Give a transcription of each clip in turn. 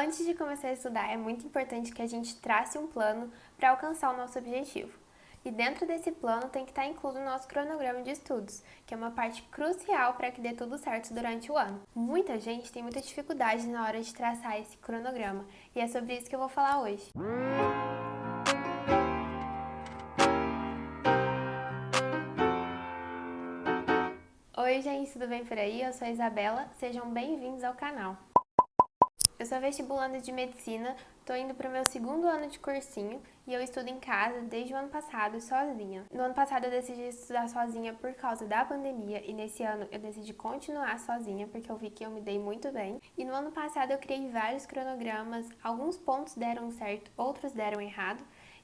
Antes de começar a estudar, é muito importante que a gente trace um plano para alcançar o nosso objetivo. E dentro desse plano tem que estar incluso o nosso cronograma de estudos, que é uma parte crucial para que dê tudo certo durante o ano. Muita gente tem muita dificuldade na hora de traçar esse cronograma, e é sobre isso que eu vou falar hoje. Oi gente, tudo bem por aí? Eu sou a Isabela, sejam bem-vindos ao canal. Eu sou vestibulanda de medicina, tô indo pro meu segundo ano de cursinho e eu estudo em casa desde o ano passado sozinha. No ano passado eu decidi estudar sozinha por causa da pandemia e nesse ano eu decidi continuar sozinha porque eu vi que eu me dei muito bem. E no ano passado eu criei vários cronogramas, alguns pontos deram certo, outros deram errado.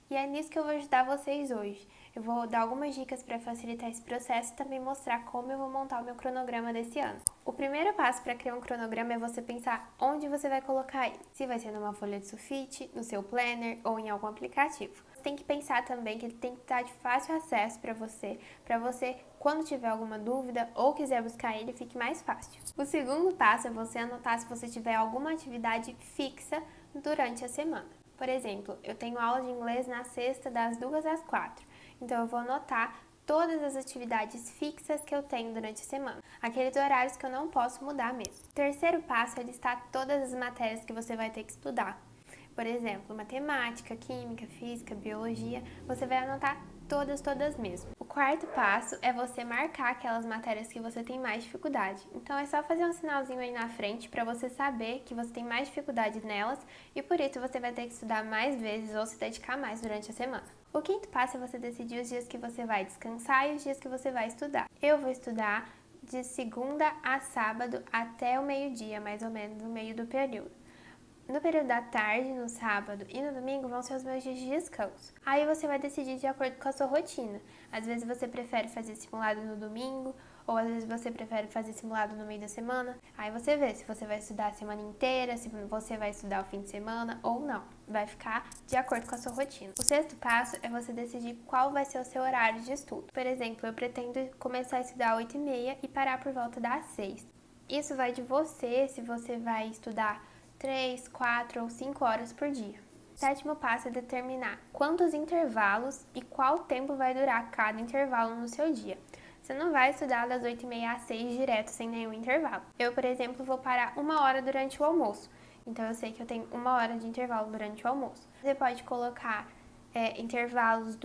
E é nisso que eu vou ajudar vocês hoje. Eu vou dar algumas dicas para facilitar esse processo e também mostrar como eu vou montar o meu cronograma desse ano. O primeiro passo para criar um cronograma é você pensar onde você vai colocar ele. Se vai ser numa folha de sulfite, no seu planner ou em algum aplicativo. Você tem que pensar também que ele tem que estar de fácil acesso para você, quando tiver alguma dúvida ou quiser buscar ele, fique mais fácil. O segundo passo é você anotar se você tiver alguma atividade fixa durante a semana. Por exemplo, eu tenho aula de inglês na sexta das 2 às 4, então eu vou anotar todas as atividades fixas que eu tenho durante a semana, aqueles horários que eu não posso mudar mesmo. O terceiro passo é listar todas as matérias que você vai ter que estudar. Por exemplo, matemática, química, física, biologia, você vai anotar todas mesmo. O quarto passo é você marcar aquelas matérias que você tem mais dificuldade. Então é só fazer um sinalzinho aí na frente para você saber que você tem mais dificuldade nelas e por isso você vai ter que estudar mais vezes ou se dedicar mais durante a semana. O quinto passo é você decidir os dias que você vai descansar e os dias que você vai estudar. Eu vou estudar de segunda a sábado até o meio-dia, mais ou menos, no meio do período. No período da tarde, no sábado e no domingo vão ser os meus dias de descanso. Aí você vai decidir de acordo com a sua rotina. Às vezes você prefere fazer simulado no domingo, ou às vezes você prefere fazer simulado no meio da semana. Aí você vê se você vai estudar a semana inteira, se você vai estudar o fim de semana ou não. Vai ficar de acordo com a sua rotina. O sexto passo é você decidir qual vai ser o seu horário de estudo. Por exemplo, eu pretendo começar a estudar às 8h30 e parar por volta das 6. Isso vai de você, se você vai estudar 3, 4 ou 5 horas por dia. O sétimo passo é determinar quantos intervalos e qual tempo vai durar cada intervalo no seu dia. Você não vai estudar das 8h30 às 6 direto sem nenhum intervalo. Eu, por exemplo, vou parar 1 hora durante o almoço. Então eu sei que eu tenho 1 hora de intervalo durante o almoço. Você pode colocar intervalos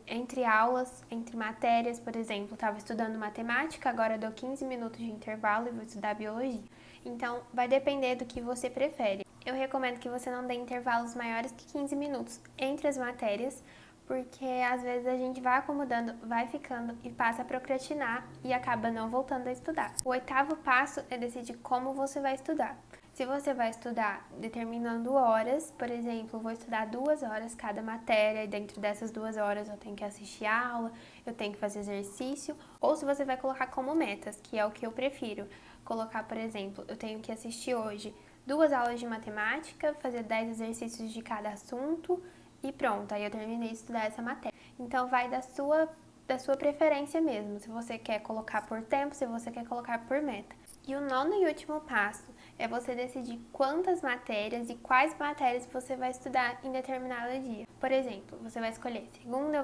entre aulas, entre matérias, por exemplo, estava estudando matemática, agora dou 15 minutos de intervalo e vou estudar biologia. Então, vai depender do que você prefere. Eu recomendo que você não dê intervalos maiores que 15 minutos entre as matérias, porque às vezes a gente vai acomodando, vai ficando e passa a procrastinar e acaba não voltando a estudar. O oitavo passo é decidir como você vai estudar. Se você vai estudar determinando horas, por exemplo, vou estudar 2 horas cada matéria e dentro dessas 2 horas eu tenho que assistir a aula, eu tenho que fazer exercício, ou se você vai colocar como metas, que é o que eu prefiro. Colocar, por exemplo, eu tenho que assistir hoje 2 aulas de matemática, fazer 10 exercícios de cada assunto e pronto, aí eu terminei de estudar essa matéria. Então vai da sua preferência mesmo, se você quer colocar por tempo, se você quer colocar por meta. E o nono e último passo é você decidir quantas matérias e quais matérias você vai estudar em determinado dia. Por exemplo, você vai escolher segunda,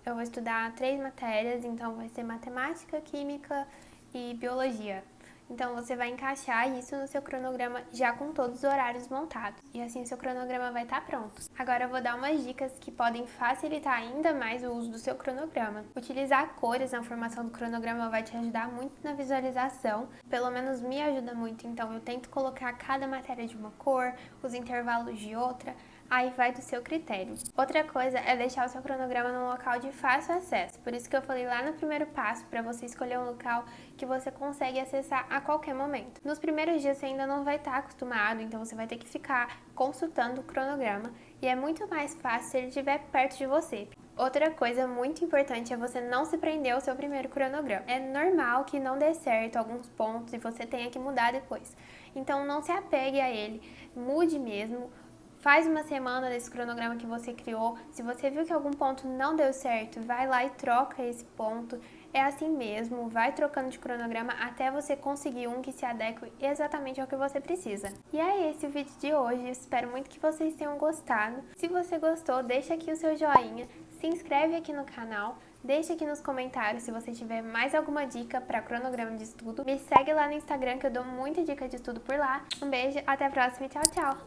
eu vou estudar 3 matérias, então vai ser matemática, química e biologia. Então você vai encaixar isso no seu cronograma já com todos os horários montados. E assim seu cronograma vai estar pronto. Agora eu vou dar umas dicas que podem facilitar ainda mais o uso do seu cronograma. Utilizar cores na formação do cronograma vai te ajudar muito na visualização. Pelo menos me ajuda muito, então eu tento colocar cada matéria de uma cor, os intervalos de outra. Aí vai do seu critério. Outra coisa é deixar o seu cronograma num local de fácil acesso. Por isso que eu falei lá no primeiro passo, para você escolher um local que você consegue acessar a qualquer momento. Nos primeiros dias você ainda não vai estar acostumado, então você vai ter que ficar consultando o cronograma e é muito mais fácil se ele estiver perto de você. Outra coisa muito importante é você não se prender ao seu primeiro cronograma. É normal que não dê certo alguns pontos e você tenha que mudar depois. Então não se apegue a ele, mude mesmo. Faz uma semana desse cronograma que você criou. Se você viu que algum ponto não deu certo, vai lá e troca esse ponto. É assim mesmo, vai trocando de cronograma até você conseguir um que se adeque exatamente ao que você precisa. E é esse o vídeo de hoje, espero muito que vocês tenham gostado. Se você gostou, deixa aqui o seu joinha, se inscreve aqui no canal, deixa aqui nos comentários se você tiver mais alguma dica para cronograma de estudo. Me segue lá no Instagram que eu dou muita dica de estudo por lá. Um beijo, até a próxima e tchau, tchau!